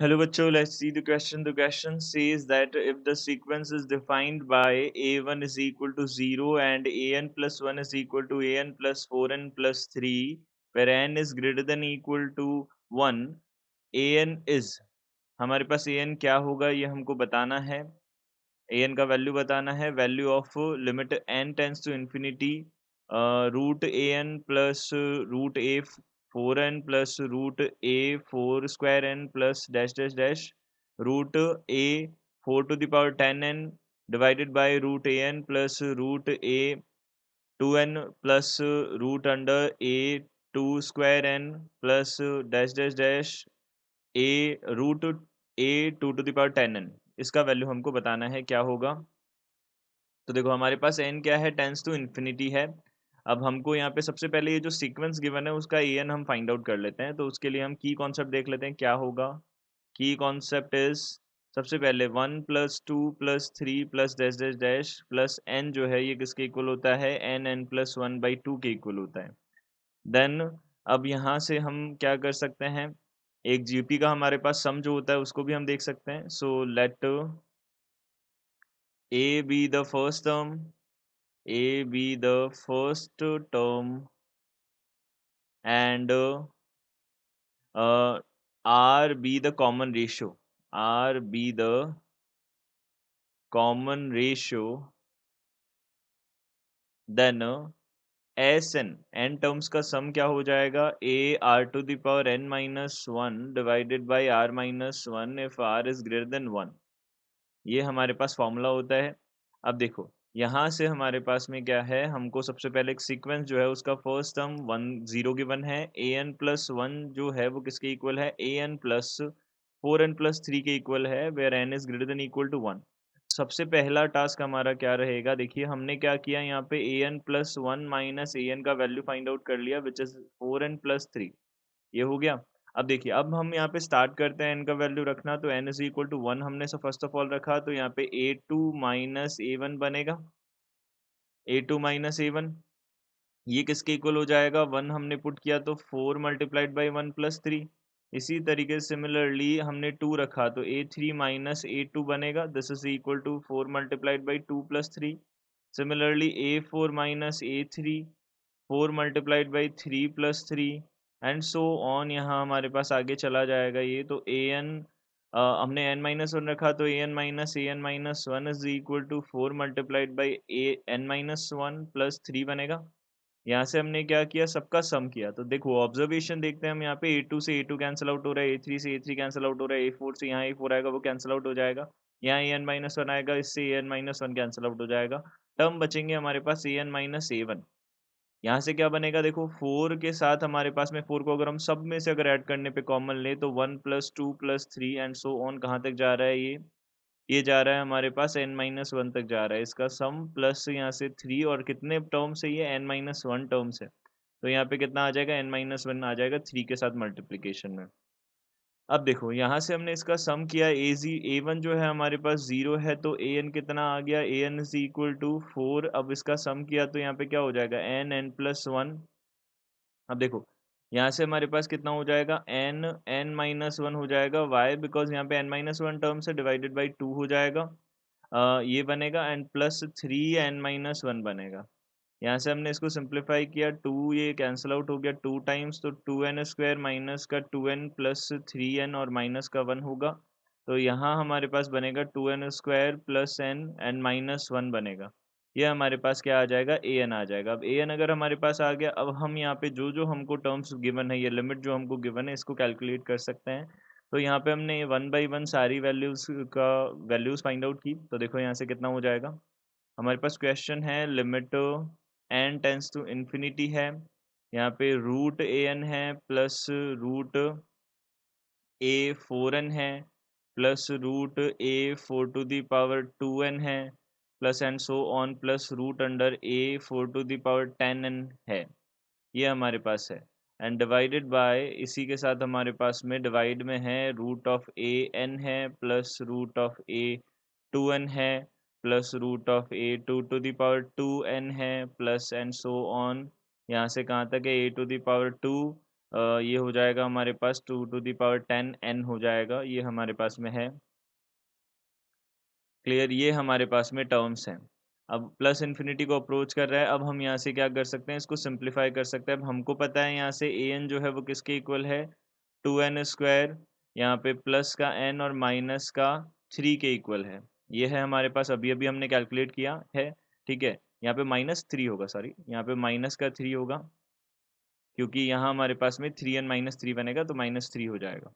Hello bachcho, let's see the question. The question says that if the sequence is defined by a1 is equal to 0 and an plus 1 is equal to an plus 4n plus 3, where n is greater than equal to 1, an is, हमारे पास an क्या होगा ये हमको बताना है. an का value बताना है. Value of limit n tends to infinity root an plus root a 4n plus root a 4 square n plus dash dash dash root a 4 to the power 10n divided by root an plus root a 2n plus root under a 2 square n plus dash dash dash a root a 2 to the power 10n. इसका value हमको बताना है क्या होगा. तो देखो हमारे पास n क्या है, टेंस टू इन्फिनिटी है. अब हमको यहाँ पे सबसे पहले ये जो सीक्वेंस गिवन है उसका an हम फाइंड आउट कर लेते हैं. तो उसके लिए हम की कॉन्सेप्ट देख लेते हैं क्या होगा. की कॉन्सेप्ट इज सबसे पहले 1 plus 2 plus 3 plus dash dash dash plus n जो है ये किसके इक्वल होता है, n प्लस 1/2 के इक्वल होता है. देन अब यहाँ से हम क्या कर सकते हैं, एक जीपी का हमारे पास सम जो होता है उसको भी हम देख सकते हैं. So let a be the first term, a be the first term, and r be the common ratio, r be the common ratio. Then n terms का सम क्या हो जाएगा, a r to the power n minus 1 divided by r minus 1 if r is greater than 1. ये हमारे पास formula होता है. अब देखो यहाँ से हमारे पास में क्या है, हमको सबसे पहले एक सीक्वेंस जो है उसका फर्स्ट टर्म 1 0 गिवन है. ए एन प्लस 1 जो है वो किसके इक्वल है, A N plus 4n plus 3 के इक्वल है, where n is greater than equal to 1. सबसे पहला टास्क हमारा क्या रहेगा, देखिए हमने क्या किया यहाँ पे A N plus 1 minus A N का वैल्यू फाइंड आउट कर लिया विच इज 4n+3. ये हो गया. अब देखिए अब हम यहाँ पे स्टार्ट करते हैं n का वैल्यू रखना. तो n इज इक्वल टू 1 हमने फर्स्ट ऑफ ऑल रखा, तो यहाँ पे a2 माइनस a1 बनेगा. a2 माइनस a1 ये किसके इक्वल हो जाएगा, 1 हमने पुट किया तो 4 मल्टीप्लाइड बाई 1+3. इसी तरीके से सिमिलरली हमने 2 रखा तो a3 माइनस a2 बनेगा. This is equal to 4 multiplied by 2+3. Similarly a4 minus a3 4 multiplied by 3+3 and so on. यहाँ हमारे पास आगे चला जाएगा ये. तो ए एन हमने n-1 रखा तो an-1 is equal to 4 multiplied by n-1 plus 3 बनेगा. यहाँ से हमने क्या किया, सबका सम किया. तो देखो ऑब्जर्वेशन देखते हैं हम यहाँ पे, a2 से a2 कैंसिल आउट हो रहा है, a3 से a3 कैंसिल आउट हो रहा है, a4 से यहाँ a4 आएगा वो कैंसिल आउट हो जाएगा. यहाँ an-1 आएगा, इससे an-1 कैंसिल आउट हो जाएगा. टर्म बचेंगे हमारे पास an-a1. यहाँ से क्या बनेगा, देखो 4 के साथ हमारे पास में 4 को अगर हम सब में से अगर ऐड करने पे कॉमन ले तो 1 plus 2 plus 3 and so on. कहाँ तक जा रहा है ये जा रहा है हमारे पास n-1 तक जा रहा है. इसका सम प्लस यहाँ से 3 और कितने टर्म से ये n-1 टर्म से. तो यहाँ पे कितना आ जाएगा, n-1 आ जाएगा 3 के साथ मल्टीप्लिकेशन में. अब देखो यहाँ से हमने इसका सम किया, a1 जो है हमारे पास 0 है तो an कितना आ गया, an इज इक्वल टू 4. अब इसका सम किया तो यहाँ पे क्या हो जाएगा, n+1. अब देखो यहाँ से हमारे पास कितना हो जाएगा, n-1 हो जाएगा. वाई, बिकॉज यहाँ पे n-1 टर्म से डिवाइडेड बाई 2 हो जाएगा. ये बनेगा एंड प्लस 3n-1 बनेगा. यहाँ से हमने इसको सिंप्लीफाई किया, 2 ये कैंसिल आउट हो गया 2 टाइम्स, तो 2n² माइनस का 2n प्लस 3n और माइनस का 1 होगा. तो यहाँ हमारे पास बनेगा 2n² प्लस n एंड -1 बनेगा. ये हमारे पास क्या आ जाएगा, an आ जाएगा. अब an अगर हमारे पास आ गया, अब हम यहाँ पे जो जो हमको टर्म्स गिवन है, ये लिमिट जो हमको गिवन है इसको कैलकुलेट कर सकते हैं. तो यहाँ पे हमने 1/1 सारी वैल्यूज फाइंड आउट की. तो देखो यहाँ से कितना हो जाएगा, हमारे पास क्वेश्चन है limit n tends to infinity है. यहाँ पे रूट an है प्लस रूट a 4n है plus root a 4 to the power 2n है plus and so on plus root under a 4 to the power 10n है. ये हमारे पास है. एंड डिवाइडेड बाय, इसी के साथ हमारे पास में डिवाइड में है रूट ऑफ a n है plus root of a 2n है plus root of a 2 to the power 2n है प्लस एंड सो ऑन. यहाँ से कहाँ तक है, a टू द पावर 2 ये हो जाएगा हमारे पास 2 टू द पावर 10 n हो जाएगा, ये हमारे पास में है। क्लियर, ये हमारे पास में टर्म्स हैं। अब प्लस इन्फिनिटी को अप्रोच कर रहा है, अब हम यहाँ से क्या कर सकते हैं, इसको सिंप्लीफाई कर सकते हैं। अब हमको पता है यहाँ से ए एन जो है वो किसके इक्वल है, 2n स्क्वायर, यहाँ पे प्लस का n और माइनस का 3 के इक्वल है। ये है हमारे पास, अभी अभी हमने कैलकुलेट किया है। ठीक है, यहाँ पे -3 होगा, सॉरी यहाँ पे माइनस का 3 होगा, क्योंकि यहाँ हमारे पास में 3n-3 बनेगा तो -3 हो जाएगा,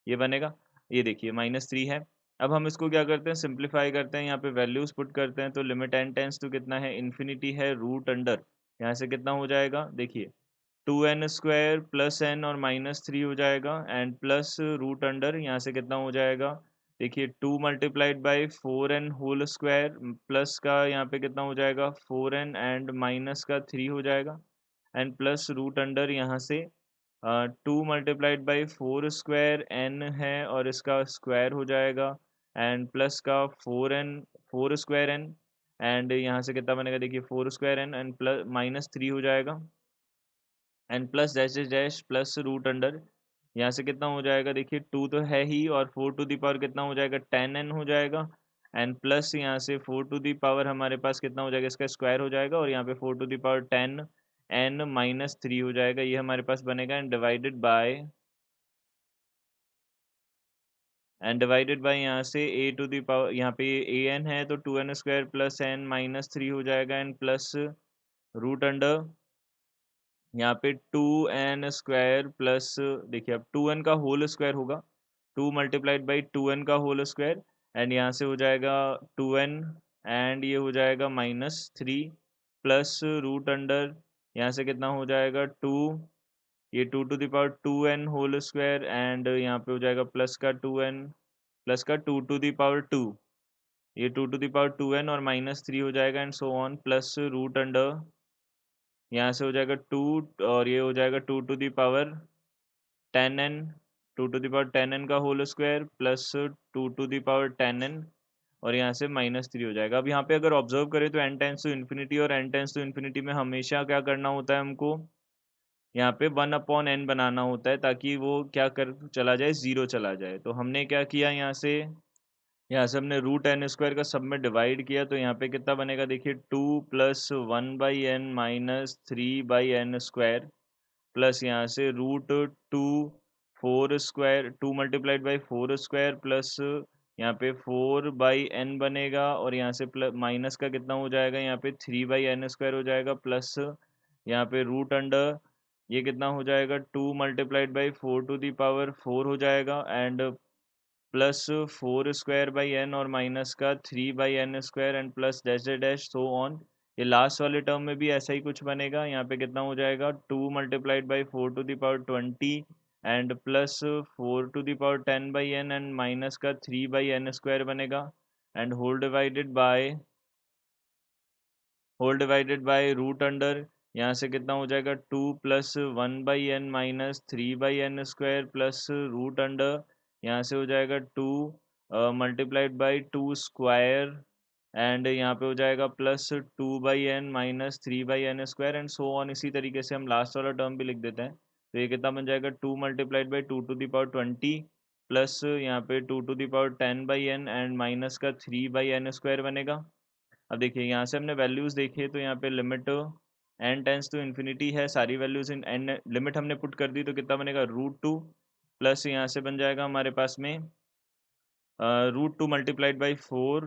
ये बनेगा। ये देखिए -3 है। अब हम इसको क्या करते हैं, सिंप्लीफाई करते हैं, यहाँ पे वैल्यूज पुट करते हैं, तो लिमिट n टेंस टू कितना है, इन्फिनिटी है, रूट अंडर, यहाँ से कितना हो जाएगा, देखिए 2n स्क्वायर प्लस n और -3 हो जाएगा, एंड प्लस रूट अंडर, यहाँ से कितना हो जाएगा, देखिए 2 multiplied by 4n whole square, plus का यहाँ पे कितना हो जाएगा 4n, एंड माइनस का 3 हो जाएगा, एंड प्लस रूट अंडर, यहाँ से 2 मल्टीप्लाइड बाई 4 स्क्वायर n है और इसका स्क्वायर हो जाएगा, एंड प्लस का 4 स्क्वायर n, एंड यहाँ से कितना बनेगा, देखिए 4 स्क्वायर n एंड प्लस -3 हो जाएगा, and plus dash dash dash plus root under, यहाँ से कितना हो जाएगा, देखिए 2 तो है ही, और 4 टू दी पावर कितना हो जाएगा, 10n हो जाएगा, एंड प्लस यहाँ से 4 टू दी पावर हमारे पास कितना हो जाएगा, इसका स्क्वायर हो जाएगा, और यहाँ पे 4 टू दी पावर 10n-3 हो जाएगा, ये हमारे पास बनेगा, एंड डिवाइडेड बाय यहाँ से ए टू दी पावर, यहाँ पे ए एन है तो 2n स्क्वायर प्लस n-3 हो जाएगा, एंड प्लस रूट अंडर, यहाँ पे 2n स्क्वायर प्लस, देखिए अब 2n का होल स्क्वायर होगा, 2 मल्टीप्लाइड बाई 2n का होल स्क्वायर, एंड यहाँ से हो जाएगा 2n, एंड ये हो जाएगा -3 प्लस रूट अंडर, यहाँ से कितना हो जाएगा 2, ये 2 to the power 2n whole square, and यहाँ पे हो जाएगा प्लस का 2n, प्लस का 2 टू द पावर 2, ये 2 टू द पावर 2n और -3 हो जाएगा, and so on, plus root under, यहाँ से हो जाएगा 2, और ये हो जाएगा 2 to the power 10n, 2 to the power 10n का whole square plus 2 to the power 10n, और यहाँ से -3 हो जाएगा। अब यहाँ पे अगर ऑब्जर्व करें तो n टेंस टू इन्फिनिटी और n टेंस टू इन्फिनिटी में हमेशा क्या करना होता है हमको, यहाँ पे 1/n बनाना होता है, ताकि वो क्या कर चला जाए, ज़ीरो चला जाए। तो हमने क्या किया, यहाँ से हमने रूट एन स्क्वायर का सब में डिवाइड किया, तो यहाँ पे कितना बनेगा, देखिए 2 plus 1/n minus 3/n square, plus यहाँ से root 2 4 square, 2 multiplied by 4 square, plus यहाँ पे 4/n बनेगा, और यहाँ से प्लस माइनस का कितना हो जाएगा, यहाँ पे 3/n स्क्वायर हो जाएगा, प्लस यहाँ पे रूट अंडर, ये कितना हो जाएगा 2 multiplied by 4 to the power 4 हो जाएगा, and plus 4 square by n और माइनस का 3/n square, and plus dash dash dash so on. ये लास्ट वाले टर्म में भी ऐसा ही कुछ बनेगा, यहाँ पे कितना हो जाएगा 2 multiplied by 4 to the power 20, and plus 4 to the power 10/n and minus का 3/n स्क्वायर बनेगा, and whole divided by root under, यहाँ से कितना हो जाएगा 2 plus 1/n minus 3/n square, plus root under, यहाँ से हो जाएगा 2 मल्टीप्लाइड बाई 2 स्क्वायर, एंड यहाँ पे हो जाएगा plus 2/n minus 3/n square, and so on. इसी तरीके से हम लास्ट वाला टर्म भी लिख देते हैं, तो ये कितना बन जाएगा 2 multiplied by 2 to the power 20, plus यहाँ पे 2 to the power 10/n and minus का 3/n स्क्वायर बनेगा। अब देखिए यहाँ से हमने वैल्यूज़ देखी, तो यहाँ पे limit n tends to infinity है, सारी वैल्यूज़ इन n लिमिट हमने पुट कर दी, तो कितना बनेगा √2, प्लस यहाँ से बन जाएगा हमारे पास में √2 multiplied by 4,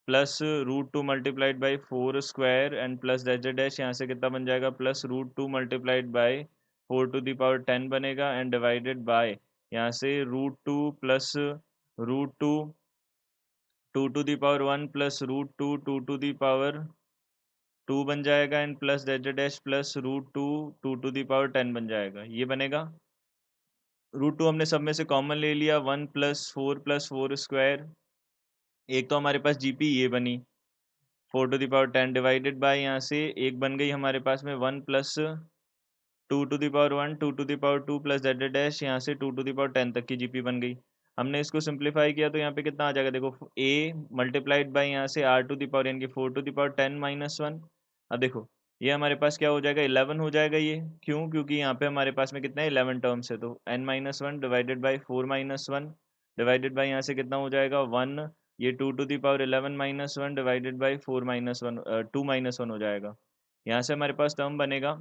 plus √2 multiplied by 4 square, and plus dash dash, यहाँ से कितना बन जाएगा plus √2 multiplied by 4 to the power 10 बनेगा, एंड डिवाइडेड बाय यहाँ से √2 plus √2 2 to the power 1 plus √2 2 to the power 2 बन जाएगा, and plus dash dash plus √2 2 to the power 10 बन जाएगा, ये बनेगा। √2 हमने सब में से कॉमन ले लिया, 1 प्लस 4 स्क्वायर, एक तो हमारे पास जीपी ये बनी 4 to the power 10, divided by यहाँ से एक बन गई हमारे पास में 1 plus 2 to the power 1 2 to the power 2 plus dash dash, यहाँ से 2 टू दी पावर 10 तक की जीपी बन गई। हमने इसको सिंप्लीफाई किया तो यहाँ पे कितना आ जाएगा, देखो a मल्टीप्लाइड बाय यहाँ से r टू दी पावर यानी कि 4 टू दी पावर 10 माइनस 1। अब देखो ये हमारे पास क्या हो जाएगा 11 हो जाएगा ये, क्यों? क्योंकि यहाँ पे हमारे पास में कितना है 11 टर्म्स है, तो n-1 divided by 4-1 divided by यहाँ से कितना हो जाएगा 1, ये 2 to the power 11-1 divided by 4-1 2-1 हो जाएगा। यहाँ से हमारे पास टर्म बनेगा,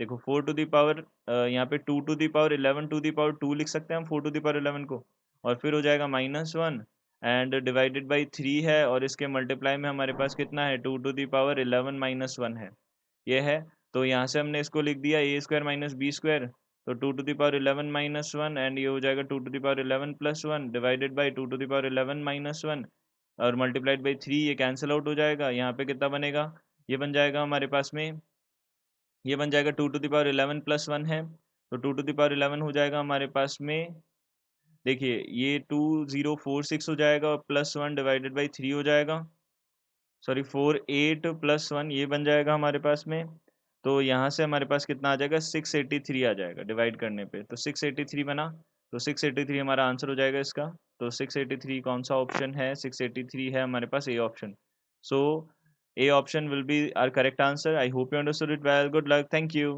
देखो 4 टू दी पावर यहाँ पे 2 to the power 11 to the power 2 लिख सकते हैं हम 4 टू दी पावर 11 को, और फिर हो जाएगा -1 एंड डिवाइडेड बाई 3 है, और इसके मल्टीप्लाई में हमारे पास कितना है 2 टू दी पावर 11-1 है, ये है। तो यहाँ से हमने इसको लिख दिया ए स्क्वायर माइनस बी स्क्वायर, तो 2 टू द पावर 11-1 एंड ये हो जाएगा 2 to the power 11 plus 1 divided by 2 to the power 11-1 और मल्टीप्लाइड बाई 3, ये कैंसिल आउट हो जाएगा। यहाँ पे कितना बनेगा, ये बन जाएगा हमारे पास में, ये बन जाएगा 2 टू द पावर 11 प्लस 1 है, तो 2 टू द पावर 11 हो जाएगा हमारे पास में, देखिए ये 2046 हो जाएगा और प्लस 1 डिवाइडेड बाई 3 हो जाएगा, सॉरी 48 प्लस 1 ये बन जाएगा हमारे पास में। तो यहाँ से हमारे पास कितना आ जाएगा 683 आ जाएगा डिवाइड करने पे, तो 683 बना, तो 683 हमारा आंसर हो जाएगा इसका। तो 683 कौन सा ऑप्शन है, 683 है हमारे पास A option. So A option will be our correct answer. I hope you understood it well, good luck, thank you.